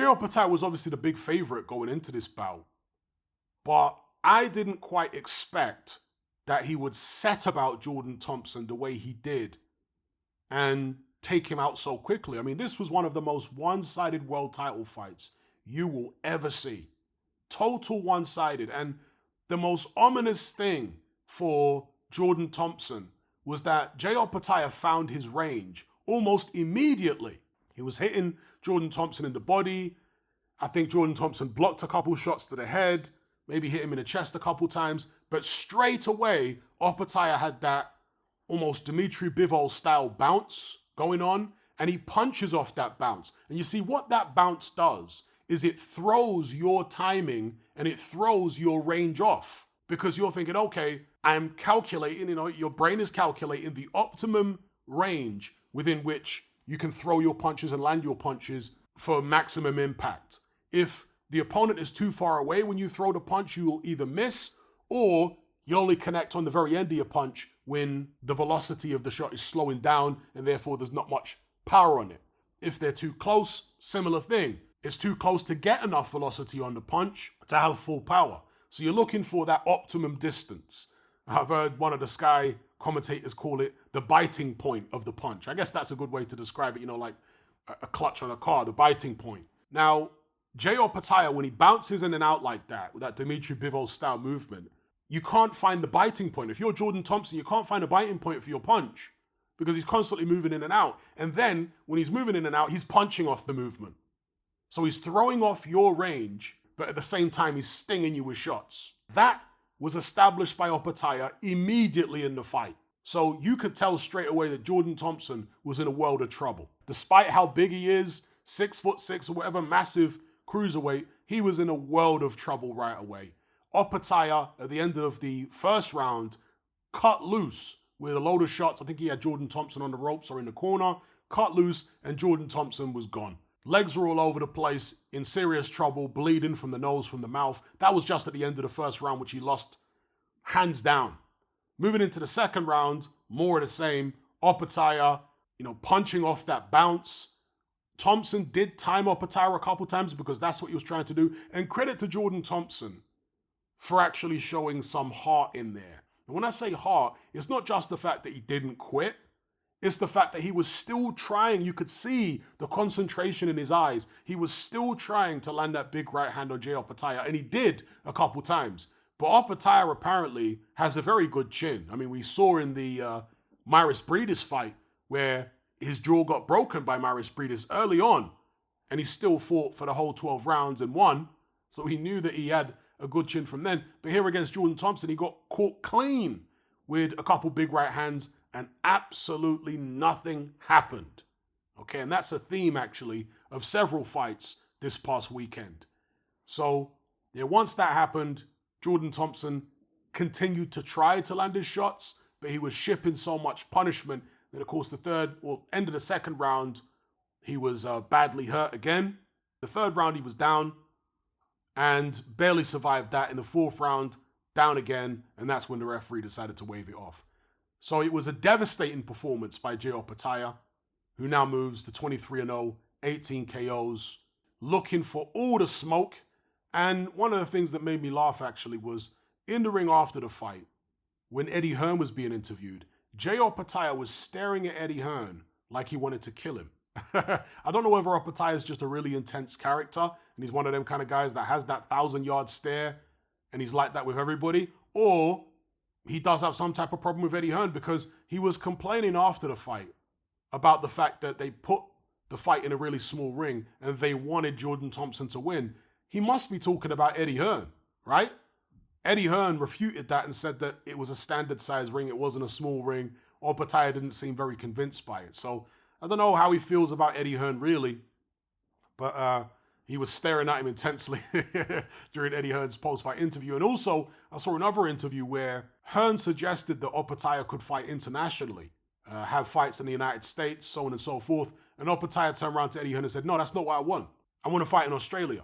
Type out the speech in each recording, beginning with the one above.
Opetaia was obviously the big favorite going into this bout, but I didn't quite expect that he would set about Jordan Thompson the way he did and take him out so quickly. I mean, this was one of the most one-sided world title fights you will ever see. Total one-sided. And the most ominous thing for Jordan Thompson was that Opetaia found his range almost immediately. He was hitting Jordan Thompson in the body. I think Jordan Thompson blocked a couple shots to the head, maybe hit him in the chest a couple times, but straight away, Opetaia had that almost Dmitry Bivol style bounce going on, and he punches off that bounce. And you see what that bounce does is it throws your timing and it throws your range off, because you're thinking, okay, I'm calculating, your brain is calculating the optimum range within which you can throw your punches and land your punches for maximum impact. If the opponent is too far away when you throw the punch, you will either miss or you only connect on the very end of your punch when the velocity of the shot is slowing down and therefore there's not much power on it. If they're too close, similar thing. It's too close to get enough velocity on the punch to have full power. So you're looking for that optimum distance. I've heard one of the Sky commentators call it the biting point of the punch. I guess that's a good way to describe it, like a clutch on a car, the biting point. Now, Opetaia, when he bounces in and out like that, with that Dmitry Bivol style movement, you can't find the biting point. If you're Jordan Thompson, you can't find a biting point for your punch because he's constantly moving in and out. And then when he's moving in and out, he's punching off the movement. So he's throwing off your range, but at the same time, he's stinging you with shots. That was established by Opetaia immediately in the fight. So you could tell straight away that Jordan Thompson was in a world of trouble. Despite how big he is, 6'6" or whatever, massive cruiserweight, he was in a world of trouble right away. Opetaia, at the end of the first round, cut loose with a load of shots. I think he had Jordan Thompson on the ropes or in the corner, cut loose, and Jordan Thompson was gone. Legs were all over the place, in serious trouble, bleeding from the nose, from the mouth. That was just at the end of the first round, which he lost hands down. Moving into the second round, more of the same. Opetaia, punching off that bounce. Thompson did time Opetaia a couple times because that's what he was trying to do. And credit to Jordan Thompson for actually showing some heart in there. And when I say heart, it's not just the fact that he didn't quit. It's the fact that he was still trying. You could see the concentration in his eyes. He was still trying to land that big right hand on Opetaia, and he did a couple times. But Opetaia apparently has a very good chin. I mean, we saw in the Maris Breedis fight where his jaw got broken by Maris Breedis early on, and he still fought for the whole 12 rounds and won. So he knew that he had a good chin from then. But here against Jordan Thompson, he got caught clean with a couple big right hands, and absolutely nothing happened. Okay, and that's a theme, actually, of several fights this past weekend. So, once that happened, Jordan Thompson continued to try to land his shots, but he was shipping so much punishment that, of course, end of the second round, he was badly hurt again. The third round, he was down and barely survived that. In the fourth round, down again, and that's when the referee decided to wave it off. So it was a devastating performance by Opetaia, who now moves to 23-0, 18 KOs, looking for all the smoke. And one of the things that made me laugh, actually, was in the ring after the fight, when Eddie Hearn was being interviewed, Opetaia was staring at Eddie Hearn like he wanted to kill him. I don't know whether Opetaia is just a really intense character, and he's one of them kind of guys that has that 1,000-yard stare, and he's like that with everybody, or he does have some type of problem with Eddie Hearn, because he was complaining after the fight about the fact that they put the fight in a really small ring and they wanted Jordan Thompson to win. He must be talking about Eddie Hearn, right? Eddie Hearn refuted that and said that it was a standard size ring. It wasn't a small ring. Opetaia didn't seem very convinced by it. So I don't know how he feels about Eddie Hearn really, but he was staring at him intensely during Eddie Hearn's post-fight interview. And also, I saw another interview where Hearn suggested that Opetaia could fight internationally, have fights in the United States, so on and so forth. And Opetaia turned around to Eddie Hearn and said, no, that's not what I want. I want to fight in Australia.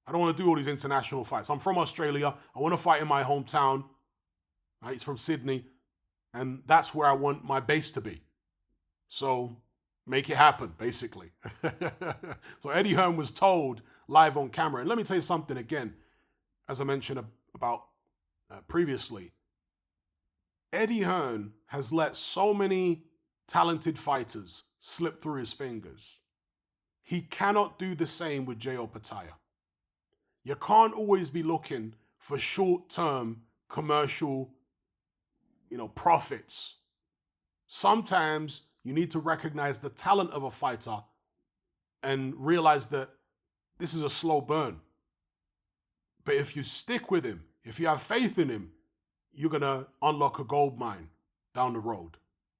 I don't want to do all these international fights. I'm from Australia. I want to fight in my hometown. Right? He's from Sydney. And that's where I want my base to be. So make it happen, basically. So Eddie Hearn was told live on camera. And let me tell you something again, as I mentioned about previously. Eddie Hearn has let so many talented fighters slip through his fingers. He cannot do the same with Jay Opetaia. You can't always be looking for short-term commercial, profits. Sometimes you need to recognize the talent of a fighter and realize that this is a slow burn. But if you stick with him, if you have faith in him, you're going to unlock a gold mine down the road.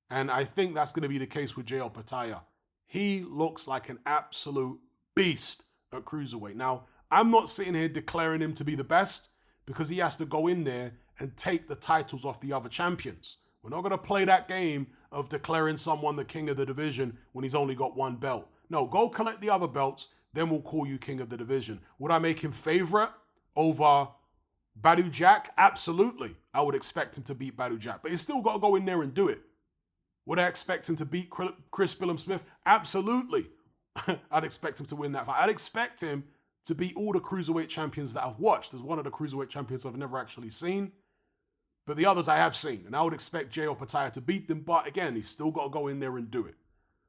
And I think that's going to be the case with Jay Opetaia. He looks like an absolute beast at cruiserweight. Now, I'm not sitting here declaring him to be the best because he has to go in there and take the titles off the other champions. We're not going to play that game of declaring someone the king of the division when he's only got one belt. No, go collect the other belts, then we'll call you king of the division. Would I make him favorite over Badou Jack? Absolutely. I would expect him to beat Badou Jack, but he's still got to go in there and do it. Would I expect him to beat Chris Billum-Smith? Absolutely. I'd expect him to win that fight. I'd expect him to beat all the cruiserweight champions that I've watched. There's one of the cruiserweight champions I've never actually seen, but the others I have seen. And I would expect Jay Opetaia to beat them, but again, he's still got to go in there and do it.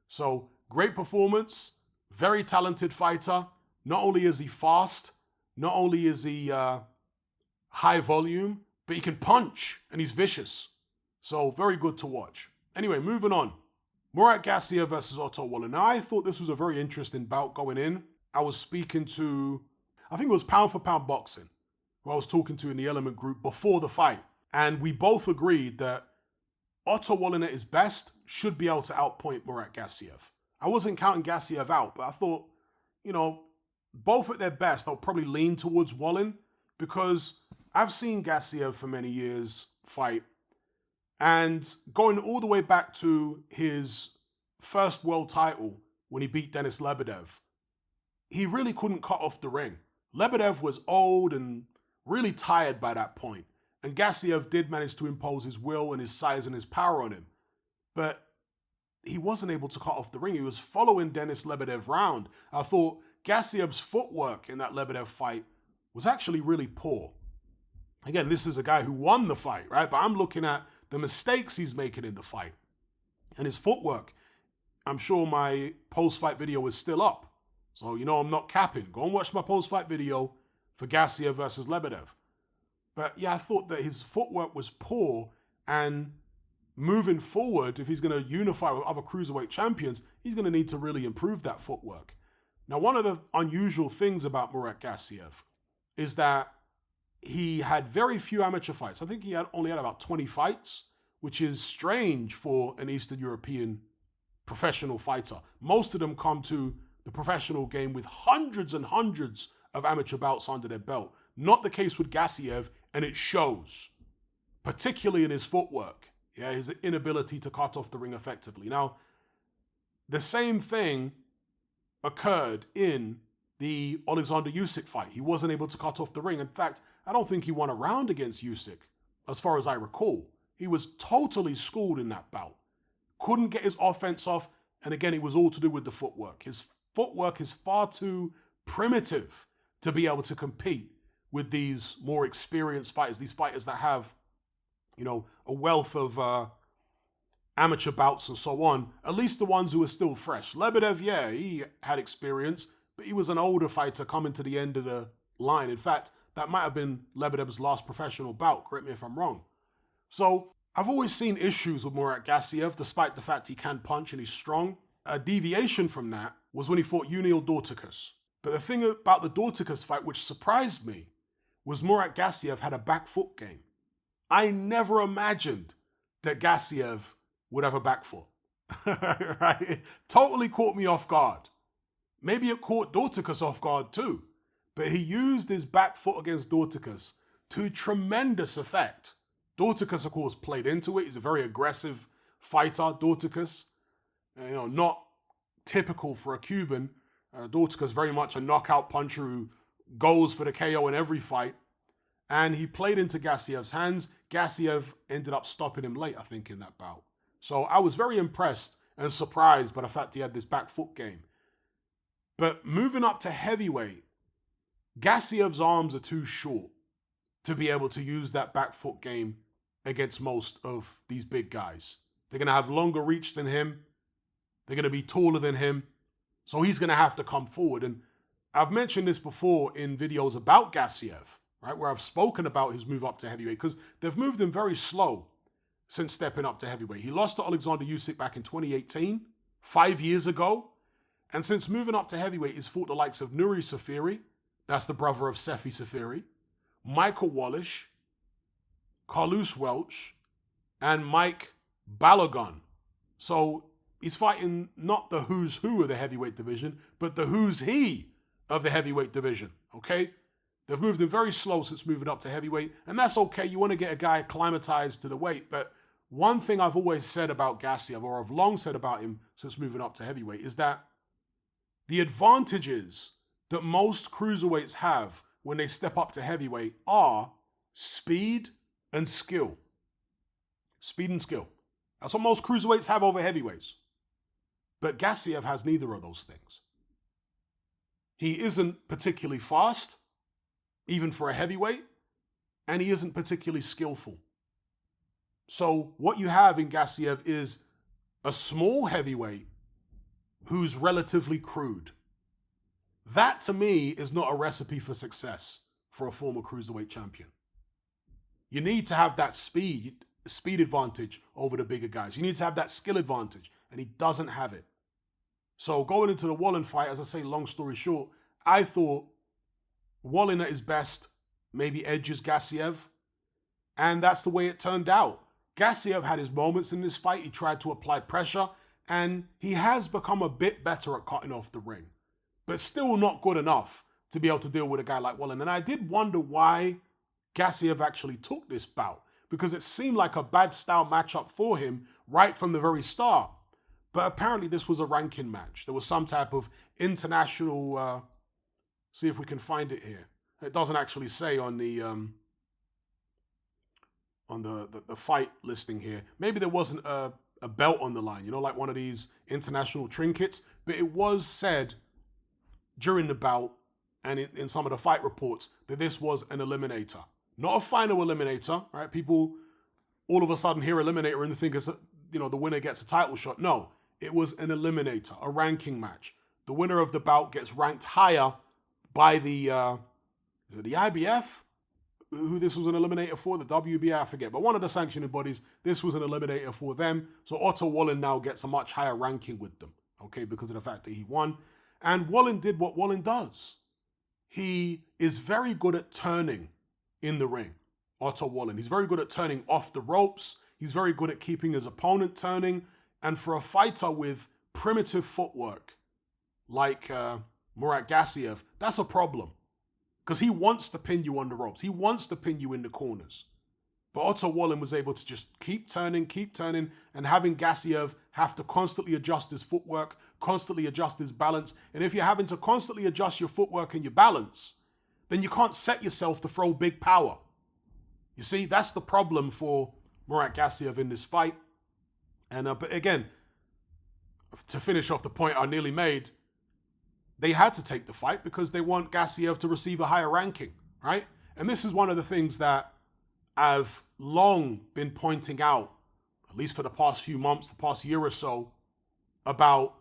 So, great performance, very talented fighter. Not only is he fast, not only is he high volume, but he can punch and he's vicious. So, very good to watch. Anyway, moving on. Murat Gassiev versus Otto Wallin. Now, I thought this was a very interesting bout going in. I was speaking to, I think it was Pound for Pound Boxing, who I was talking to in the Element group before the fight. And we both agreed that Otto Wallin at his best should be able to outpoint Murat Gassiev. I wasn't counting Gassiev out, but I thought, both at their best, I'll probably lean towards Wallin because I've seen Gassiev for many years fight. And going all the way back to his first world title when he beat Denis Lebedev, he really couldn't cut off the ring. Lebedev was old and really tired by that point. And Gassiev did manage to impose his will and his size and his power on him. But he wasn't able to cut off the ring. He was following Denis Lebedev round. I thought Gassiev's footwork in that Lebedev fight was actually really poor. Again, this is a guy who won the fight, right? But I'm looking at the mistakes he's making in the fight and his footwork. I'm sure my post-fight video is still up. So, I'm not capping. Go and watch my post-fight video for Gassiev versus Lebedev. But yeah, I thought that his footwork was poor, and moving forward, if he's going to unify with other cruiserweight champions, he's going to need to really improve that footwork. Now, one of the unusual things about Murat Gassiev is that he had very few amateur fights. I think he only had about 20 fights, which is strange for an Eastern European professional fighter. Most of them come to the professional game with hundreds and hundreds of amateur bouts under their belt. Not the case with Gassiev, and it shows, particularly in his footwork. Yeah, his inability to cut off the ring effectively. Now, the same thing occurred in the Alexander Usyk fight. He wasn't able to cut off the ring. In fact, I don't think he won a round against Usyk, as far as I recall. He was totally schooled in that bout. Couldn't get his offense off, and again, it was all to do with the footwork. His footwork is far too primitive to be able to compete with these more experienced fighters, these fighters that have, a wealth of amateur bouts and so on, at least the ones who are still fresh. Lebedev, yeah, he had experience, but he was an older fighter coming to the end of the line. In fact, that might have been Lebedev's last professional bout, correct me if I'm wrong. So, I've always seen issues with Murat Gassiev, despite the fact he can punch and he's strong. A deviation from that was when he fought Uniel Dorticus. But the thing about the Dorticus fight, which surprised me, was Murat Gassiev had a back foot game. I never imagined that Gassiev would have a back foot. Right? It totally caught me off guard. Maybe it caught Dorticus off guard too. But he used his back foot against Dorticus to tremendous effect. Dorticus, of course, played into it. He's a very aggressive fighter, Dorticus. Not typical for a Cuban. Dorticus very much a knockout puncher who goes for the KO in every fight. And he played into Gassiev's hands. Gassiev ended up stopping him late, I think, in that bout. So I was very impressed and surprised by the fact he had this back foot game. But moving up to heavyweight, Gassiev's arms are too short to be able to use that back foot game against most of these big guys. They're going to have longer reach than him. They're going to be taller than him. So he's going to have to come forward. And I've mentioned this before in videos about Gassiev, right, where I've spoken about his move up to heavyweight, because they've moved him very slow since stepping up to heavyweight. He lost to Alexander Usyk back in 2018, 5 years ago. And since moving up to heavyweight, he's fought the likes of Nuri Safiri, that's the brother of Sefi Safiri, Michael Wallish, Carlos Welch, and Mike Balogun. So he's fighting not the who's who of the heavyweight division, but the who's he of the heavyweight division, okay? They've moved him very slow since moving up to heavyweight, and that's okay. You want to get a guy acclimatized to the weight, but one thing I've always said about Gassiev, or I've long said about him since moving up to heavyweight, is that the advantages that most cruiserweights have when they step up to heavyweight are speed and skill. Speed and skill. That's what most cruiserweights have over heavyweights. But Gassiev has neither of those things. He isn't particularly fast, even for a heavyweight, and he isn't particularly skillful. So what you have in Gassiev is a small heavyweight who's relatively crude. That, to me, is not a recipe for success for a former cruiserweight champion. You need to have that speed advantage over the bigger guys. You need to have that skill advantage, and he doesn't have it. So going into the Wallin fight, as I say, long story short, I thought Wallin at his best maybe edges Gassiev, and that's the way it turned out. Gassiev had his moments in this fight. He tried to apply pressure, and he has become a bit better at cutting off the ring, but still not good enough to be able to deal with a guy like Wallin. And I did wonder why Gassiev actually took this bout, because it seemed like a bad style matchup for him right from the very start. But apparently this was a ranking match. There was some type of international, see if we can find it here. It doesn't actually say on the fight listing here. Maybe there wasn't a belt on the line, like one of these international trinkets, but it was said during the bout and in some of the fight reports that this was an eliminator. Not a final eliminator, right? People all of a sudden hear eliminator and think it's, the winner gets a title shot. No, it was an eliminator, a ranking match. The winner of the bout gets ranked higher by the IBF, who this was an eliminator for, the WBA, I forget, but one of the sanctioning bodies, this was an eliminator for them. So Otto Wallin now gets a much higher ranking with them, okay, because of the fact that he won. And Wallin did what Wallin does. He is very good at turning in the ring, Otto Wallin. He's very good at turning off the ropes. He's very good at keeping his opponent turning. And for a fighter with primitive footwork like Murat Gassiev, that's a problem. Because he wants to pin you on the ropes. He wants to pin you in the corners. But Otto Wallin was able to just keep turning, and having Gassiev have to constantly adjust his footwork, constantly adjust his balance. And if you're having to constantly adjust your footwork and your balance, then you can't set yourself to throw big power. You see, that's the problem for Murat Gassiev in this fight. And but again, to finish off the point I nearly made, they had to take the fight because they want Gassiev to receive a higher ranking, right? And this is one of the things that I've long been pointing out, at least for the past few months, the past year or so, about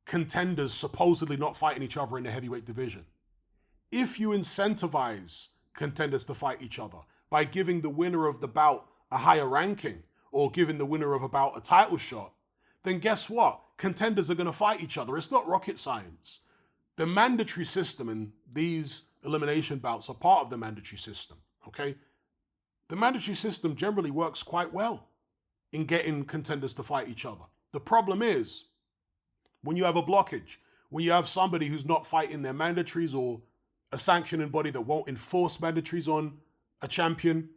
contenders supposedly not fighting each other in the heavyweight division. If you incentivize contenders to fight each other by giving the winner of the bout a higher ranking or giving the winner of a bout a title shot, then guess what? Contenders are going to fight each other. It's not rocket science. The mandatory system, and these elimination bouts are part of the mandatory system, okay? The mandatory system generally works quite well in getting contenders to fight each other. The problem is when you have a blockage, when you have somebody who's not fighting their mandatories or a sanctioning body that won't enforce mandatories on a champion,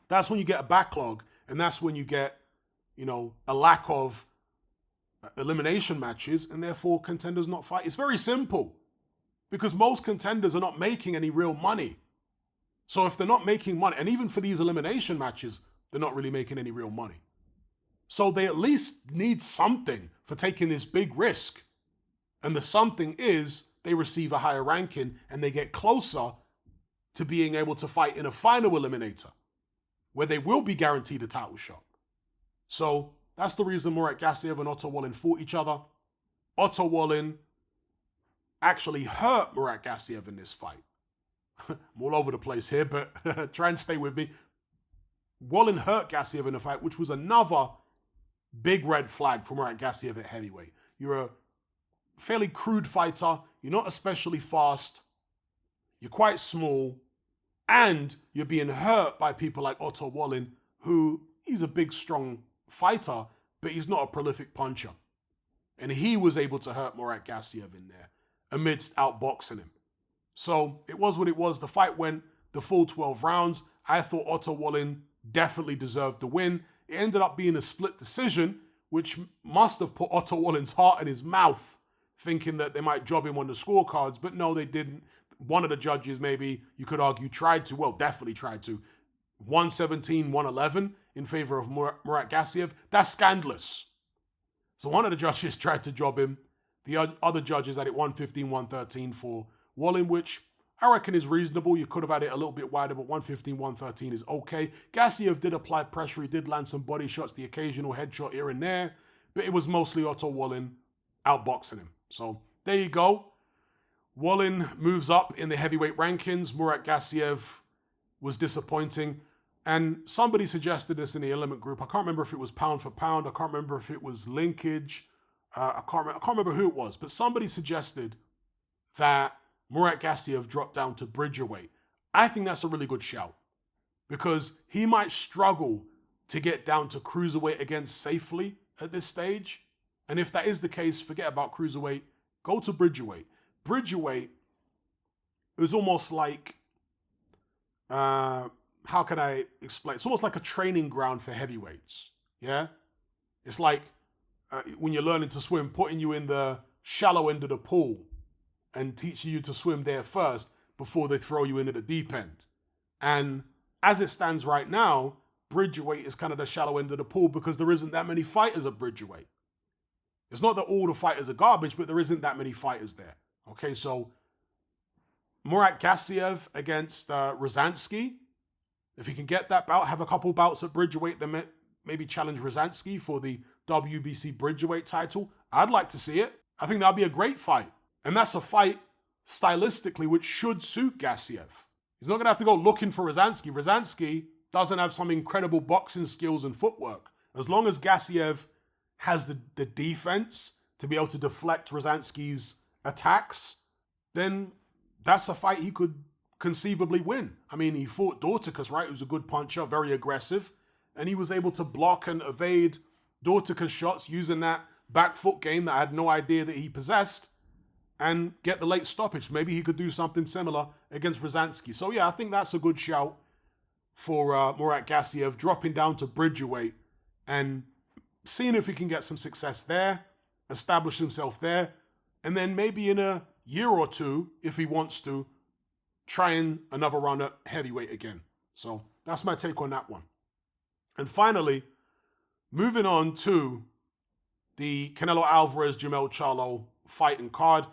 that's when you get a backlog, and that's when you get, a lack of elimination matches, and therefore contenders not fight. It's very simple, because most contenders are not making any real money. So if they're not making money, and even for these elimination matches, they're not really making any real money. So they at least need something for taking this big risk. And the something is they receive a higher ranking and they get closer to being able to fight in a final eliminator where they will be guaranteed a title shot. So that's the reason Murat Gassiev and Otto Wallin fought each other. Otto Wallin actually hurt Murat Gassiev in this fight. I'm all over the place here, but try and stay with me. Wallin hurt Gassiev in the fight, which was another big red flag for Murat Gassiev at heavyweight. You're a fairly crude fighter. You're not especially fast. You're quite small. And you're being hurt by people like Otto Wallin, who he's a big, strong fighter, but he's not a prolific puncher. And he was able to hurt Murat Gassiev in there amidst outboxing him. So it was what it was. The fight went the full 12 rounds. I thought Otto Wallin definitely deserved the win. It ended up being a split decision, which must have put Otto Wallin's heart in his mouth, thinking that they might job him on the scorecards, but no, they didn't. One of the judges, maybe you could argue, tried to, well, definitely tried to. 117, 111 in favor of Murat Gassiev. That's scandalous. So one of the judges tried to job him. The other judges had it 115, 113 for Wallin, which I reckon is reasonable. You could have had it a little bit wider, but 115, 113 is okay. Gassiev did apply pressure. He did land some body shots, the occasional headshot here and there, but it was mostly Otto Wallin outboxing him. So there you go. Wallin moves up in the heavyweight rankings. Murat Gassiev was disappointing. And somebody suggested this in the Element group. I can't remember if it was pound for pound. I can't remember if it was linkage. I can't remember who it was, but somebody suggested that Murat Gassiev dropped down to bridgerweight. I think that's a really good shout because he might struggle to get down to cruiserweight again safely at this stage. And if that is the case, forget about cruiserweight. Go to bridgerweight. Bridgerweight is almost like, how can I explain? It's almost like a training ground for heavyweights. Yeah? It's like when you're learning to swim, putting you in the shallow end of the pool and teaching you to swim there first before they throw you into the deep end. And as it stands right now, bridgerweight is kind of the shallow end of the pool because there isn't that many fighters at bridgerweight. It's not that all the fighters are garbage, but there isn't that many fighters there. Okay, so Murat Gassiev against Rosansky. If he can get that bout, have a couple bouts at bridgerweight, then maybe challenge Rosansky for the WBC bridgerweight title. I'd like to see it. I think that'd be a great fight. And that's a fight, stylistically, which should suit Gassiev. He's not going to have to go looking for Rosansky. Rosansky doesn't have some incredible boxing skills and footwork. As long as Gassiev has the defense to be able to deflect Rosansky's attacks, then that's a fight he could conceivably win. I mean, he fought Dorticus, right? He was a good puncher, very aggressive, and he was able to block and evade Dorticus shots using that back foot game that I had no idea that he possessed and get the late stoppage. Maybe he could do something similar against Rosansky. So yeah, I think that's a good shout for Murat Gassiev, dropping down to bridgerweight and seeing if he can get some success there, establish himself there, and then maybe in a year or two, if he wants to, trying another run at heavyweight again. So that's my take on that one. And finally, moving on to the Canelo Alvarez, Jermell Charlo fighting card.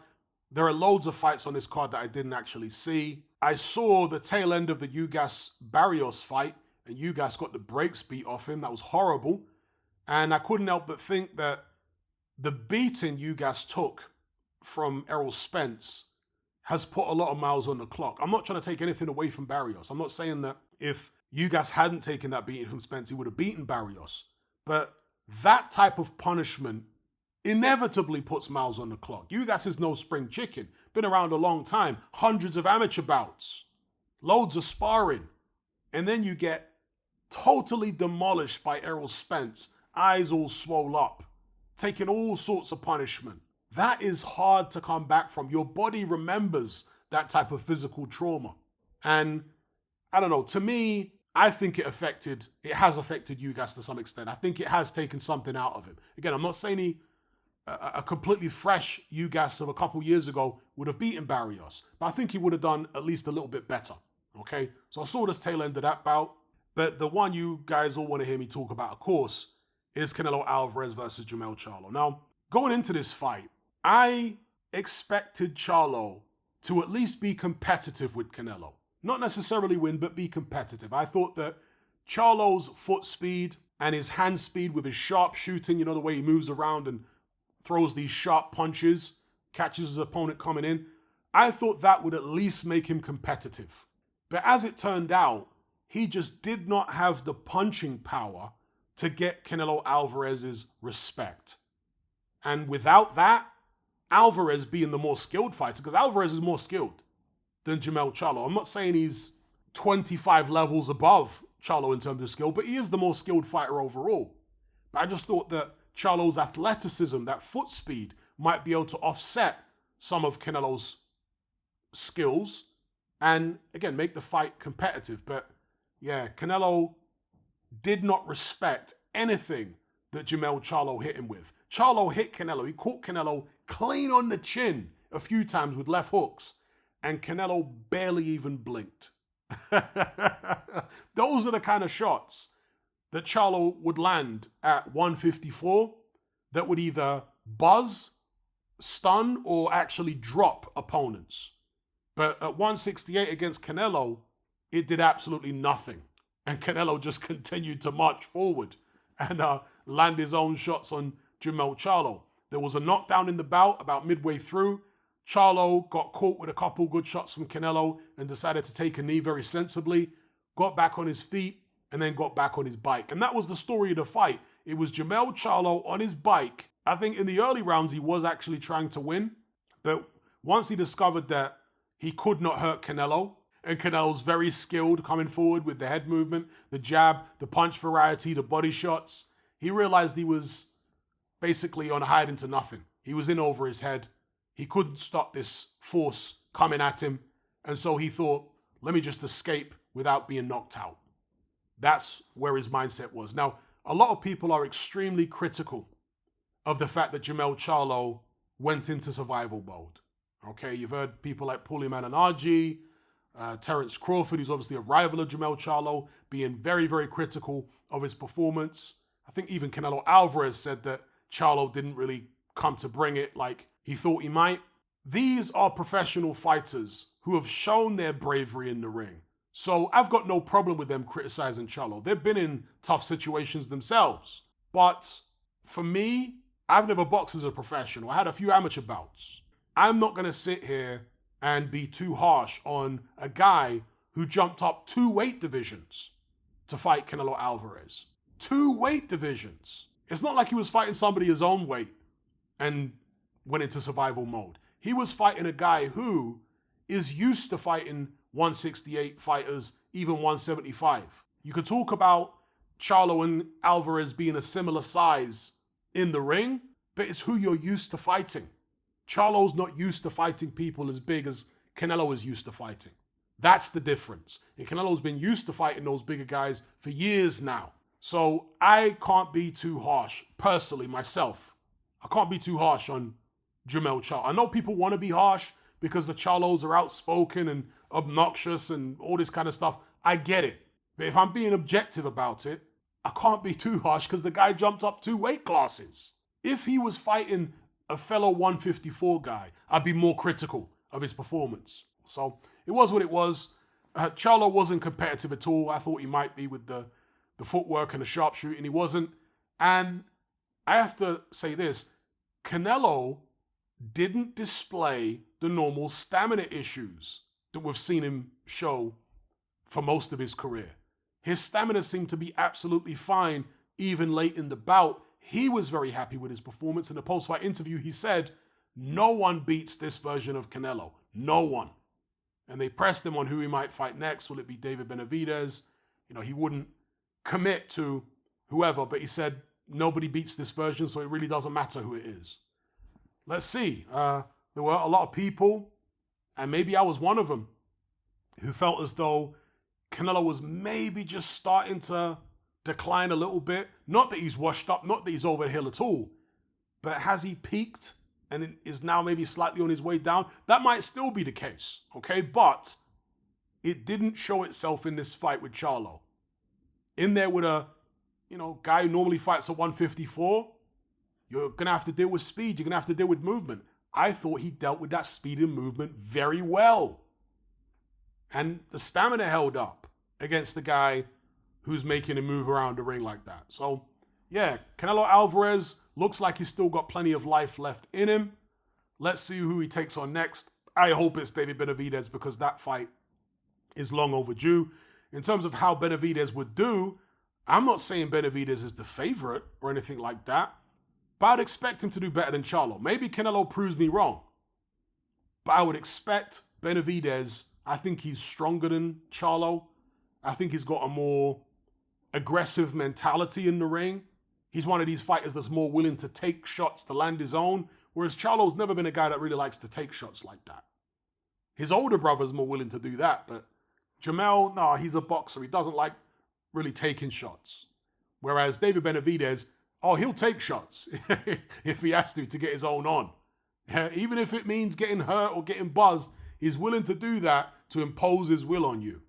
There are loads of fights on this card that I didn't actually see. I saw the tail end of the Ugas Barrios fight, and Ugas got the brakes beat off him. That was horrible. And I couldn't help but think that the beating Ugas took from Errol Spence has put a lot of miles on the clock. I'm not trying to take anything away from Barrios. I'm not saying that if Ugas hadn't taken that beating from Spence, he would have beaten Barrios. But that type of punishment inevitably puts miles on the clock. Ugas is no spring chicken. Been around a long time. Hundreds of amateur bouts. Loads of sparring. And then you get totally demolished by Errol Spence. Eyes all swole up. Taking all sorts of punishment. That is hard to come back from. Your body remembers that type of physical trauma. And I don't know, to me, I think it has affected Ugas to some extent. I think it has taken something out of him. Again, I'm not saying a completely fresh Ugas of a couple years ago would have beaten Barrios, but I think he would have done at least a little bit better. Okay, so I saw this tail end of that bout, but the one you guys all want to hear me talk about, of course, is Canelo Alvarez versus Jermell Charlo. Now, going into this fight, I expected Charlo to at least be competitive with Canelo. Not necessarily win, but be competitive. I thought that Charlo's foot speed and his hand speed with his sharp shooting, the way he moves around and throws these sharp punches, catches his opponent coming in, I thought that would at least make him competitive. But as it turned out, he just did not have the punching power to get Canelo Alvarez's respect. And without that, Alvarez being the more skilled fighter, because Alvarez is more skilled than Jermell Charlo. I'm not saying he's 25 levels above Charlo in terms of skill, but he is the more skilled fighter overall. But I just thought that Charlo's athleticism, that foot speed, might be able to offset some of Canelo's skills and, again, make the fight competitive. But yeah, Canelo did not respect anything that Jermell Charlo hit him with. Charlo hit Canelo. He caught Canelo clean on the chin a few times with left hooks, and Canelo barely even blinked. Those are the kind of shots that Charlo would land at 154 that would either buzz, stun, or actually drop opponents. But at 168 against Canelo, it did absolutely nothing. And Canelo just continued to march forward and land his own shots on Jermell Charlo. There was a knockdown in the bout about midway through. Charlo got caught with a couple good shots from Canelo and decided to take a knee very sensibly, got back on his feet, and then got back on his bike. And that was the story of the fight. It was Jermell Charlo on his bike. I think in the early rounds, he was actually trying to win. But once he discovered that he could not hurt Canelo, and Canelo's very skilled coming forward with the head movement, the jab, the punch variety, the body shots, he realized he was basically on a hide into nothing. He was in over his head. He couldn't stop this force coming at him. And so he thought, let me just escape without being knocked out. That's where his mindset was. Now, a lot of people are extremely critical of the fact that Jermell Charlo went into survival mode. Okay, you've heard people like Paulie Malignaggi, Terence Crawford, who's obviously a rival of Jermell Charlo, being very, very critical of his performance. I think even Canelo Alvarez said that Charlo didn't really come to bring it like he thought he might. These are professional fighters who have shown their bravery in the ring. So I've got no problem with them criticizing Charlo. They've been in tough situations themselves. But for me, I've never boxed as a professional. I had a few amateur bouts. I'm not going to sit here and be too harsh on a guy who jumped up 2 weight divisions to fight Canelo Alvarez. 2 weight divisions. It's not like he was fighting somebody his own weight and went into survival mode. He was fighting a guy who is used to fighting 168 fighters, even 175. You could talk about Charlo and Alvarez being a similar size in the ring, but it's who you're used to fighting. Charlo's not used to fighting people as big as Canelo is used to fighting. That's the difference. And Canelo's been used to fighting those bigger guys for years now. So I can't be too harsh, personally, myself. I can't be too harsh on Jermell Charlo. I know people want to be harsh because the Charlos are outspoken and obnoxious and all this kind of stuff. I get it. But if I'm being objective about it, I can't be too harsh because the guy jumped up 2 weight classes. If he was fighting a fellow 154 guy, I'd be more critical of his performance. So it was what it was. Charlo wasn't competitive at all. I thought he might be with the footwork and the sharpshooting. He wasn't. And I have to say this, Canelo didn't display the normal stamina issues that we've seen him show for most of his career. His stamina seemed to be absolutely fine, even late in the bout. He was very happy with his performance. In the post-fight interview, he said, no one beats this version of Canelo. No one. And they pressed him on who he might fight next. Will it be David Benavidez? He wouldn't commit to whoever, but he said, nobody beats this version, so it really doesn't matter who it is. Let's see. There were a lot of people, and maybe I was one of them, who felt as though Canelo was maybe just starting to decline a little bit. Not that he's washed up, not that he's over the hill at all, but has he peaked and is now maybe slightly on his way down? That might still be the case, okay? But it didn't show itself in this fight with Charlo. In there with a guy who normally fights at 154, you're going to have to deal with speed. You're going to have to deal with movement. I thought he dealt with that speed and movement very well. And the stamina held up against the guy who's making him move around the ring like that. So, yeah, Canelo Alvarez looks like he's still got plenty of life left in him. Let's see who he takes on next. I hope it's David Benavidez because that fight is long overdue. In terms of how Benavidez would do, I'm not saying Benavidez is the favorite or anything like that, but I'd expect him to do better than Charlo. Maybe Canelo proves me wrong, but I would expect Benavidez. I think he's stronger than Charlo. I think he's got a more aggressive mentality in the ring. He's one of these fighters that's more willing to take shots to land his own, whereas Charlo's never been a guy that really likes to take shots like that. His older brother's more willing to do that, but Jamel, no, he's a boxer. He doesn't like really taking shots. Whereas David Benavidez, he'll take shots if he has to get his own on. Even if it means getting hurt or getting buzzed, he's willing to do that to impose his will on you.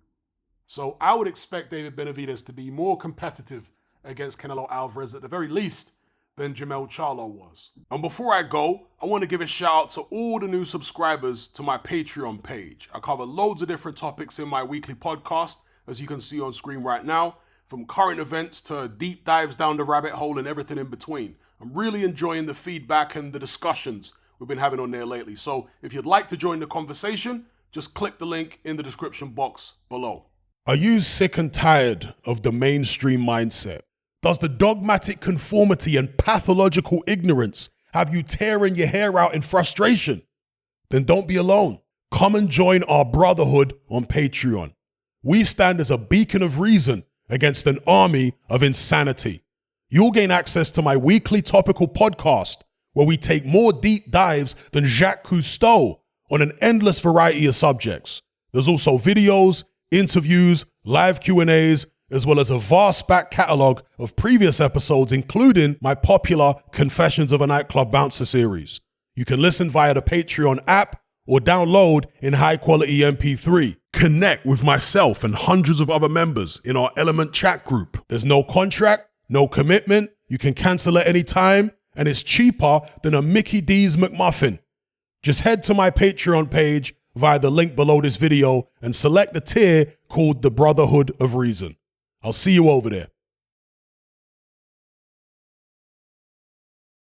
So I would expect David Benavidez to be more competitive against Canelo Alvarez at the very least than Jermell Charlo was. And before I go, I want to give a shout out to all the new subscribers to my Patreon page. I cover loads of different topics in my weekly podcast, as you can see on screen right now, from current events to deep dives down the rabbit hole and everything in between. I'm really enjoying the feedback and the discussions we've been having on there lately. So if you'd like to join the conversation, just click the link in the description box below. Are you sick and tired of the mainstream mindset? Does the dogmatic conformity and pathological ignorance have you tearing your hair out in frustration? Then don't be alone. Come and join our brotherhood on Patreon. We stand as a beacon of reason against an army of insanity. You'll gain access to my weekly topical podcast where we take more deep dives than Jacques Cousteau on an endless variety of subjects. There's also videos, interviews, live Q&As, as well as a vast back catalogue of previous episodes, including my popular Confessions of a Nightclub Bouncer series. You can listen via the Patreon app or download in high-quality MP3. Connect with myself and hundreds of other members in our Element chat group. There's no contract, no commitment, you can cancel at any time, and it's cheaper than a Mickey D's McMuffin. Just head to my Patreon page via the link below this video and select the tier called the Brotherhood of Reason. I'll see you over there.